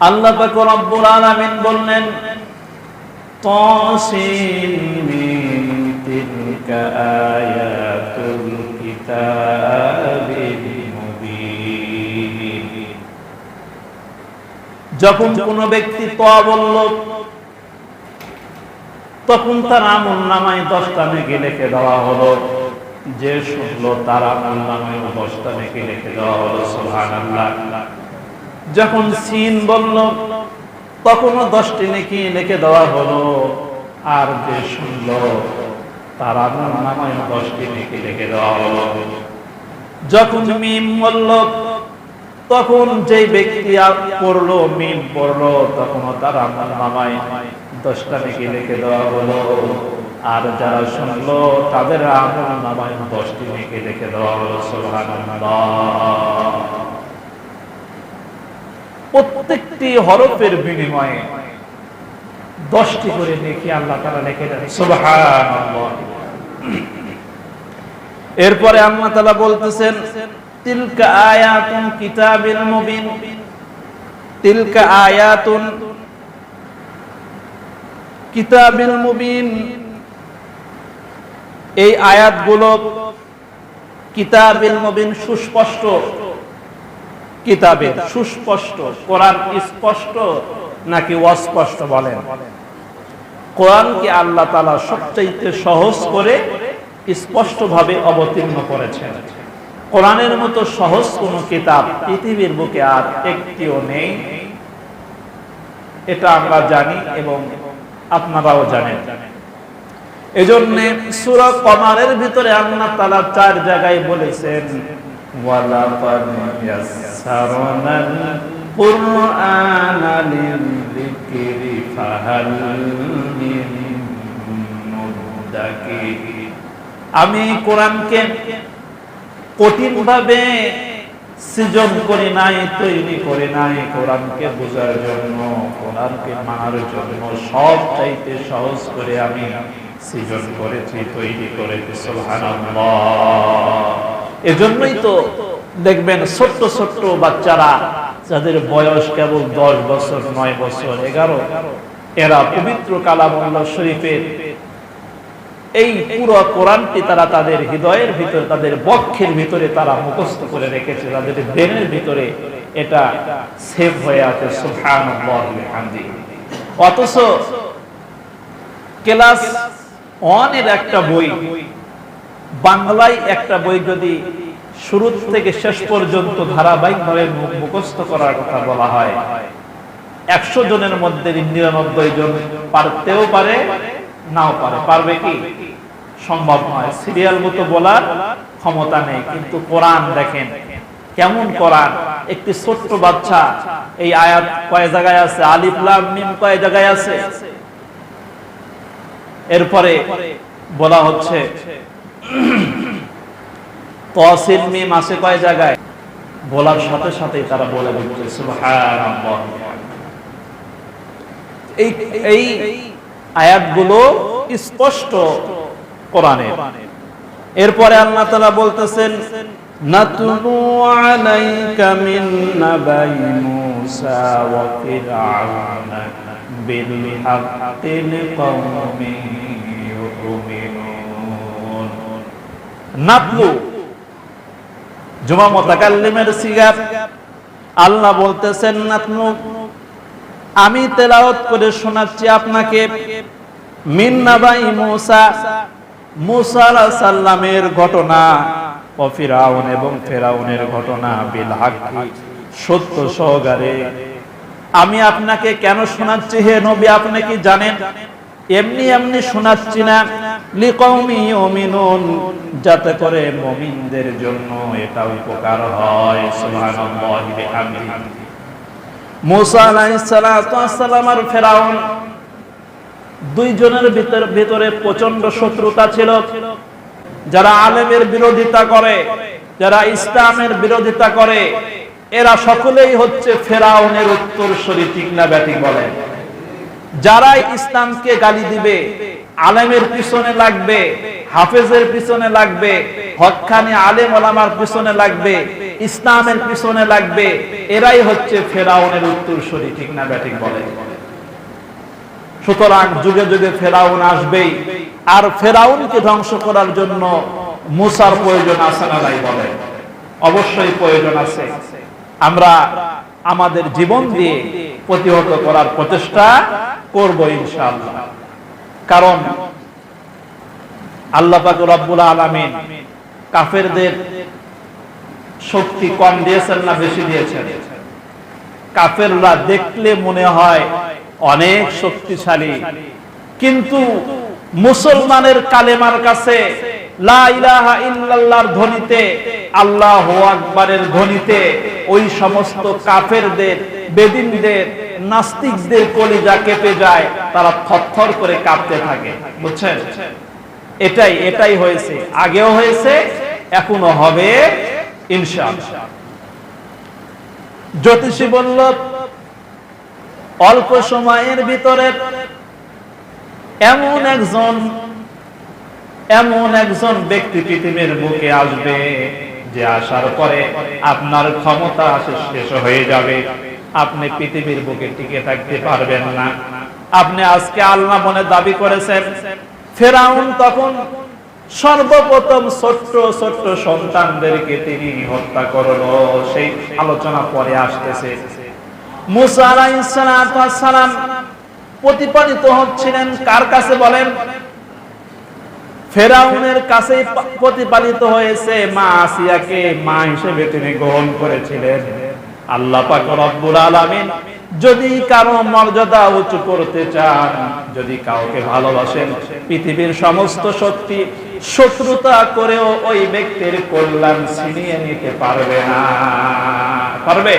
আল্লাহ পাক রব্বুল আলামিন বললেন তাসিন মিম তিলকা আয়াতুল কিতাবিল মুবিন। যখন কোন ব্যক্তি তা বলল তখন তার আমলনামায় 10টা নেকি লিখে দেওয়া হলো। যে শুনলো তার আমলনামায় 10টা নেকি লিখে দেওয়া হলো। সুবহানাল্লাহ। যখন সিন বলল তখনও 10টি নেকি লিখে দেওয়া হলো। আর যে শুনলো তার আমলনামায় 10টি নেকি লিখে দেওয়া হলো। যখন মিম বলল তখন যে ব্যক্তি পড়লো মিম পড়লো তখনও তার আমলনামায় 10টা নেকি লিখে দেওয়া হলো। আর যারা শুনলো তাদের আমলনামায় 10টি নেকি লিখে দেওয়া হলো। সুবহানাল্লাহ। প্রত্যেকটি হরফের বিনিময়ে 10টি করে নেকি আল্লাহ তাআলা লিখে দেন। সুবহানাল্লাহ। এরপরে আল্লাহ তাআলা বলতেছেন তিলকা আয়াতুন কিতাবিল মুবিন। তিলকা আয়াতুন কিতাবিল মুবিন। এই আয়াতগুলো কিতাবিল মুবিন সুস্পষ্ট, কিতাবের সুস্পষ্ট। কোরআন স্পষ্ট নাকি অস্পষ্ট বলেন? কোরআনকে আল্লাহ তাআলা সবচেয়ে সহজ করে স্পষ্টভাবে অবতীর্ণ করেছেন। কোরআনের মতো সহজ কোন কিতাব পৃথিবীর বুকে আর একটিও নেই। এটা আমরা জানি এবং আপনারাও জানেন। এজন্য সূরা কমারের ভিতরে আল্লাহ তাআলা 4 জায়গায় বলেছেন ওয়ালাকাদ ইয়াসসারনাল কুরআনা লিযিকরি ফাহাল মিন মুদ্দাকির। আমি কোরআনকে কঠিন ভাবে সৃজন করি নাই, তৈরি করি নাই কোরআনকে বোঝার জন্য, কোরআনকে মানার জন্য। সব চাইতে সহজ করে আমি সৃজন করেছি, তৈরি করেছি। সুবহানাল্লাহ। এজন্যই তো দেখবেন ছোট্ট ছোট্ট বাচ্চারা যাদের বয়স কেবল 10 বছর, 9 বছর, 11, এরা পবিত্র কালামুল্লাহ শরীফের এই পুরো কোরআনটি তারা তাদের হৃদয়ের ভিতরে, তাদের বক্ষের ভিতরে তারা মুখস্থ করে রেখেছে। তাদের ব্রেনের ভিতরে এটা সেভ হয়ে আছে। সুবহানাল্লাহ ওয়া বিহামদিহি। অথচ ক্লাস 1 এর একটা বই, বাংলায় একটা বই যদি শুরু থেকে শেষ পর্যন্ত ধারাবাহিকভাবে মুখস্থ করার কথা বলা হয়, 100 জনের মধ্যে 99 জন পারতেও পারে, নাও পারে। পারবে কি? সম্ভব নয়। সিরিয়াল মতো বলার ক্ষমতা নেই। কিন্তু কোরআন দেখেন কেমন কোরআন। একটি ছোট্ট বাচ্চা এই আয়াত কয় জায়গায় আছে, আলিফ লাম মিম কয় জায়গায় আছে, এরপরে বলা হচ্ছে তাসিন মিম আছে কয় জায়গায়, বলার সাথে সাথে তারা বলে দিচ্ছে সুবহানাল্লাহ। এই আয়াতগুলো স্পষ্ট কোরআনের। এরপরে আল্লাহ তাআলা বলতেছেন নাতলু আলাইকা মিন নাবাই মূসা ওয়া ফিরআউনা বিল হাক্কি লিকাওমিন ইউমিনুন। নাতলু জুমা মুতাকাল্লিমের সিগা। আল্লাহ বলতেছেন নাতলু, আমি তেলাওয়াত করে শোনাচ্ছি আপনাকে মিন নাবাই মূসা, মূসা আলাইহিস সালামের ঘটনা, ও ফিরআউন এবং ফিরআউনের ঘটনা, বিল হাক্কি সত্য সহকারে। আমি আপনাকে কেন শোনাচ্ছি হে নবী আপনি কি জানেন? এমনি এমনি শোনাচ্ছি না, লিকাওমি ইউমিনুন, যাতে করে মুমিনদের জন্য এটা উপকার হয়। সুবহানাল্লাহি ওয়া বিহামদিহি। মূসা আলাইহিস সালাম আর ফিরআউন দুইজনের ভিতরে প্রচন্ড শত্রুতা ছিল। যারা আলেমের বিরোধিতা করে, যারা ইসলামের বিরোধিতা করে, এরা সকলেই হচ্ছে ফিরআউনের উত্তরসূরি। ঠিক না ব্যাঠিক বলেন? যারা ইসলামকে গালি দিবে, আলেমের পিছনে লাগবে, হাফেজের পিছনে লাগবে, হক্কানি আলেম ওলামার পিছনে লাগবে, ইসলামের পিছনে লাগবে, এরাই হচ্ছে ফেরাউনের উত্তরসূরি। ঠিক না ব্যাঠিক বলে? সুতরাং যুগে যুগে ফেরাউন আসবেই, আর ফেরাউনকে ধ্বংস করার জন্য মুসার প্রয়োজন আছে না নাই বলে? অবশ্যই প্রয়োজন আছে। আমরা আমাদের জীবন দিয়ে প্রতিহত করার প্রচেষ্টা করব ইনশাআল্লাহ। কারণ আল্লাহ পাক রব্বুল আলামিন কাফেরদের শক্তি কম দিয়েছেন না বেশি দিয়েছেন? কাফেররা দেখলে মনে হয় অনেক শক্তিশালী, কিন্তু মুসলমানের কালেমার কাছে, লা ইলাহা ইল্লাল্লাহর ধ্বনিতে, আল্লাহু আকবারের ধ্বনিতে ওই সমস্ত কাফেরদের, বেদিনদের, নাস্তিকদের কলিজা কেঁপে যায়, তারা থরথর করে কাঁপতে থাকে। বুঝছেন? এটাই হয়েছে, আগেও হয়েছে, এখনো হবে ইনশাআল্লাহ। জ্যোতিষী বলল অল্প সময়ের ভিতরে এমন একজন ব্যক্তি পৃথিবীর বুকে আসবে, যে আসার পরে আপনার ক্ষমতা শেষ হয়ে যাবে, আপনি পৃথিবীর বুকে টিকে থাকতে পারবেন না। আপনি আজকে আল্লাহ মনে দাবি করেছেন, ফেরাউন তখন সর্বপ্রথম ছোট্ট ছোট্ট সন্তানদেরকে তিনি হত্যা করলো, সেই আলোচনা পরে আসতেছে। মুসা আলাইহিস সালাম প্রতিপালিত হচ্ছিলেন কার কাছে বলেন? ফেরাউনের কাছে প্রতিপালিত হয়েছে। মা আসিয়াকে মা হিসেবে তিনি গ্রহণ করেছিলেন। আল্লাহ পাক রব্বুল আলামিন যদি কারো মর্যাদা উঁচু করতে চান, যদি কাউকে ভালোবাসেন, পৃথিবীর সমস্ত শক্তি শত্রুতা করেও ওই ব্যক্তির কল্যাণ ছিনিয়ে নিতে পারবে না। পারবে?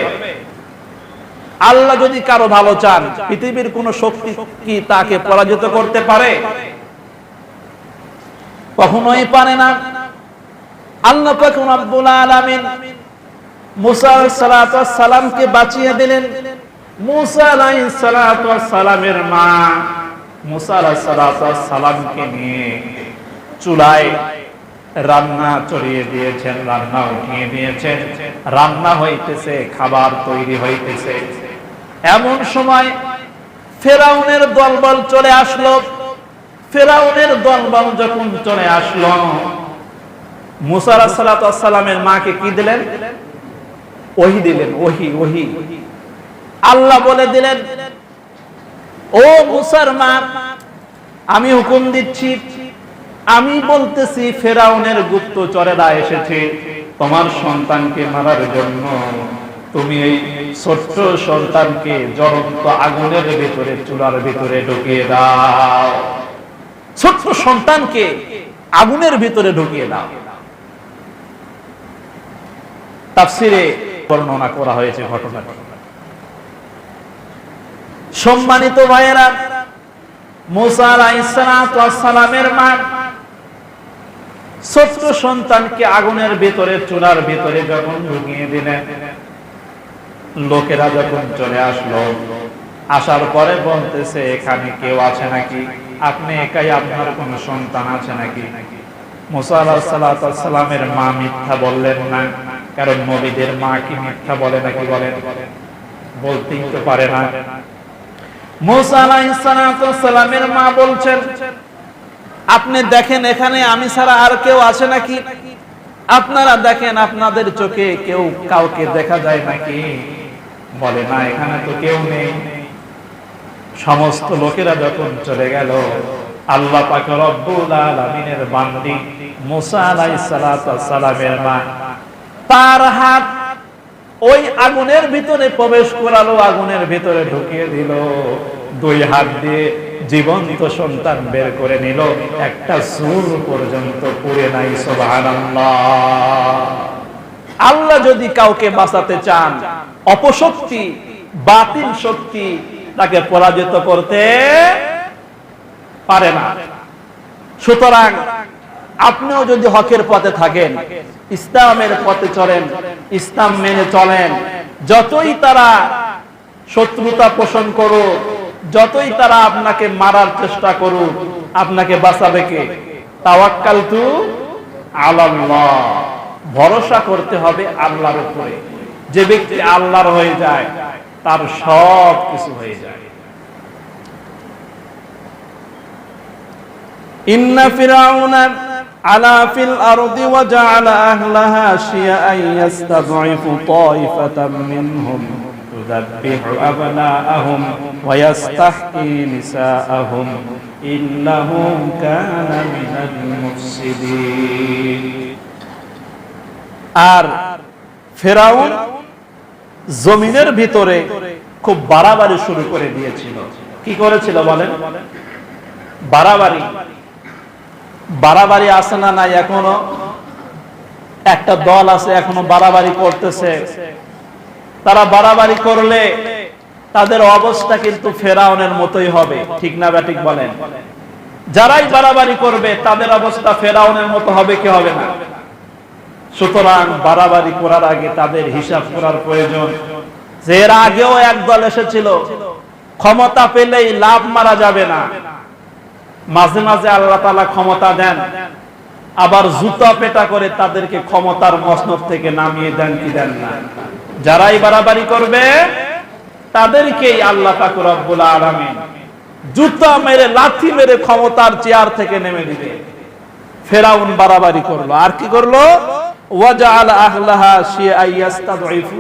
আল্লাহ যদি কারো ভালো চান, পৃথিবীর কোন শক্তি কি তাকে পরাজিত করতে পারে? কখনোই পারে না। আল্লাহ পাক রব্বুল আলামিন মুসা আলাইহিস সালামকে বাঁচিয়ে দিলেন। মুসা আলাইহিস সালামের মা মুসা আলাইহিস সালামকে নিয়ে চুলায় রান্না চড়িয়ে দিয়েছেন, রান্না উঠিয়ে দিয়েছেন, রান্না হইতেছে, খাবার তৈরি হইতেছে। এমন সময় ফেরাউনের দলবল চলে আসলো। ফেরাউনের দলবল যখন চলে আসলো, মুসা আলাইহিস সালামের মাকে কি দিলেন? ওহী দিলেন। ওহী আল্লাহ বলে দিলেন, ও মুসার মা, আমি হুকুম দিচ্ছি, আমি বলতেছি ফেরাউনের গুপ্তচরেরা এসেছে তোমার সন্তানকে মারার জন্য। তুমি এই ছোট্ট সন্তানকে জ্বলন্ত আগুনের ভিতরে, চুলার ভিতরে ঢুকিয়ে দাও। ছোট্ট সন্তানকে আগুনের ভিতরে ঢুকিয়ে দাও। তাফসিরে বর্ণনা করা হয়েছে ঘটনাটি। সম্মানিত ভাইয়েরা, মুসা আলাইহিস সালামের মা ছোট্ট সন্তানকে আগুনের ভিতরে, চুলার ভিতরে যখন ঢুকিয়ে দিলেন, লোকেরা যখন চলে আসলো, আসার পরে বলতেছে, এখানে কেউ আছে নাকি? আপনি একাই? আপনার কোন সন্তান আছে নাকি? মুসা আলাইহিস সালামের মা মিথ্যা বললেন না, কারণ নবীদের মা কি মিথ্যা বলে নাকি? বলেন, বলতেই তো পারে না। মুসা আলাইহিস সালামের মা বলছেন, আপনি দেখেন এখানে আমি ছাড়া আর কেউ আছে নাকি? আপনারা দেখেন, আপনাদের চোখে কেউ কাউকে দেখা যায় নাকি? বলে, না, এখানে তো কেউ নেই। সমস্ত লোকেরা যখন চলে গেল, আল্লাহ পাক রব্বুল আলামিনের বান্দি মুসা আলাইহিস সালামের মা তার হাত ওই আগুনের ভিতরে প্রবেশ করালো, আগুনের ভিতরে ঢুকিয়ে দিল। দুই হাত দিয়ে জীবন্ত সন্তান বের করে নিল, একটা চুল পর্যন্ত পুড়ে নাই। সুবহানাল্লাহ। আল্লাহ যদি কাউকে বাঁচাতে চান, অপশক্তি, বাতিল শক্তি তাকে পরাজিত করতে পারে না। সুতরাং আপনিও যদি হকের পথে থাকেন, ইসলামের পথে চলেন, ইসলাম মেনে চলেন, যতই তারা শত্রুতা পোষণ করুক, যতই তারা আপনাকে মারার চেষ্টা করুক, আপনাকে বাঁচাবে কে? তাওয়াক্কালতু আলাল্লাহ, ভরসা করতে হবে আল্লাহর উপরে। যে ব্যক্তি আল্লাহর হয়ে যায় তার সব কিছু হয়ে যায়। ইন্না ফিরাউনা আলা ফিল আরদি ওয়া জাআলা আহলাহা শিয়াআন ইয়াস্তাদঈফু তাইফাতাম মিনহুম ইউযাব্বিহু আবনাআহুম ওয়া ইয়াস্তাহয়ী নিসাআহুম ইন্নাহু কানা মিনাল মুফসিদিন। আর ফিরাউন জমিনের ভিতরে খুব বাড়াবাড়ি শুরু করে দিয়েছিল। কি করেছিল বলেন? বাড়াবাড়ি আছে না নাই? এখনো একটা দল আছে এখনো বাড়াবাড়ি করতেছে। তারা বাড়াবাড়ি করলে তাদের অবস্থা কিন্তু ফেরাউনের মতোই হবে, ঠিক না ব্যাঠিক বলেন? যারাই বাড়াবাড়ি করবে তাদের অবস্থা ফেরাউনের মতো হবে কি হবে না? সুতরাং বাড়াবাড়ি করার আগে তাদের হিসাব করার প্রয়োজন। যে এর আগেও এক দল এসেছিল, ক্ষমতা পেলেই লাভ মারা যাবে না। মাঝে মাঝে আল্লাহ তাআলা ক্ষমতা দেন, আবার জুতা পেটা করে তাদেরকে ক্ষমতার মসনদ থেকে নামিয়ে দেন কি দেন না? যারাই বাড়াবাড়ি করবে তাদেরকেই আল্লাহ পাক রব্বুল আলামিন জুতা মেরে লাথি মেরে ক্ষমতার চেয়ার থেকে নেমে দিবে। ফেরাউন বাড়াবাড়ি করলো, আর কি করলো? ওয়াজআলা আহলাহা শিয়াআন ইয়াস্তাদঈফু,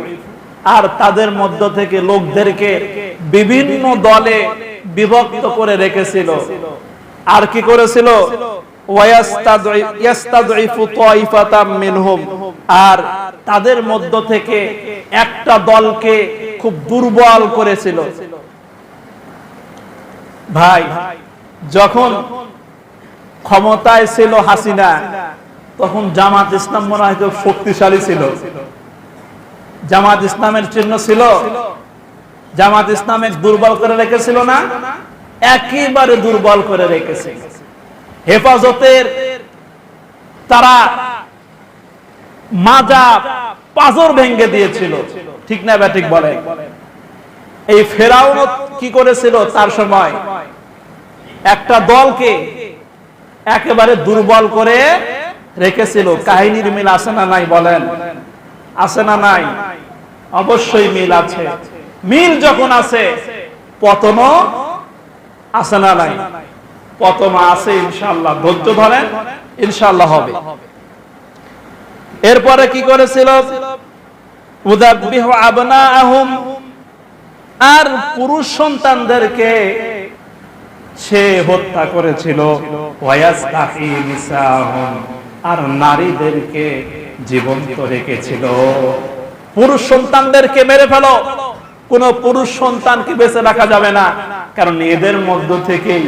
আর তাদের মধ্য থেকে লোকদেরকে বিভিন্ন দলে বিভক্ত করে রেখেছিল। আর কি করেছিল? ওয়াস্তাদঈফু তাইফাতাম মিনহুম, আর তাদের মধ্য থেকে একটা দলকে খুব দুর্বল করেছিল। ভাই, যখন ক্ষমতায় ছিল হাসিনা তখন জামাত ইসলাম মনে হয় খুব শক্তিশালী ছিল। জামাত ইসলামের চিহ্ন ছিল, জামাত ইসলামে দুর্বল করে রেখেছিল না? একেবারে দুর্বল করে রেখেছে। হেফাজতের তারা মাজা পাজর ভেঙে দিয়েছিল, ঠিক না ব্যাঠিক বলে? এই ফেরাউন কি করেছিল? তার সময় একটা দলকে একেবারে দুর্বল করে রেখেছিল। কাহিনীর মিল আছে না নাই বলেন? আছে না নাই? অবশ্যই মিল আছে। মিল যখন আছে পতনও আছে না নাই? পতন আছে ইনশাআল্লাহ। ধৈর্য ধরেন, ইনশাআল্লাহ হবে। এরপরে কি করেছিল? উযাব্বিহু আবনাআহুম, আর পুরুষ সন্তানদেরকে সে হত্যা করেছিল। ওয়ায়াস্তাহি নিসাহুম, আর নারীদেরকে জীবন্ত রেখেছিল। পুরুষ সন্তানদেরকে মেরে ফেলো, কোন পুরুষ সন্তানকে বেঁচে রাখা যাবে না, কারণ এদের মধ্য থেকেই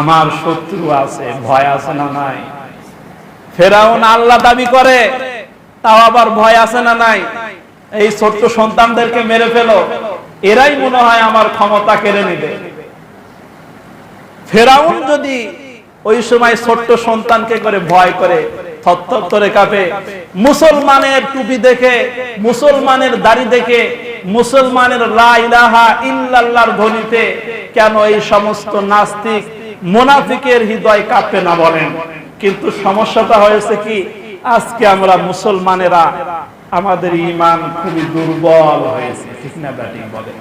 আমার শত্রু আছে। ভয় আছে না নাই? ফেরাউন আল্লাহ দাবি করে, তাও আবার ভয় আছে না নাই? এই ছোট্ট সন্তানদেরকে মেরে ফেলো, এরাই মনে হয় আমার ক্ষমতা কেড়ে নেবে। ফেরাউন যদি ওই সময় ছোট্ট সন্তানকে করে ভয় করে থরথর করে কাঁপে, মুসলমানের টুপি দেখে, মুসলমানের দাড়ি দেখে, মুসলমানের লা ইলাহা ইল্লাল্লাহর ধ্বনিতে কেন এই সমস্ত নাস্তিক মুনাফিকের হৃদয় কাঁপে না বলেন? কিন্তু সমস্যাটা হয়েছে কি, আজকে আমরা মুসলমানেরা আমাদের ঈমান খুবই দুর্বল হয়েছে, ঠিক না ব্যাটিং বলেন?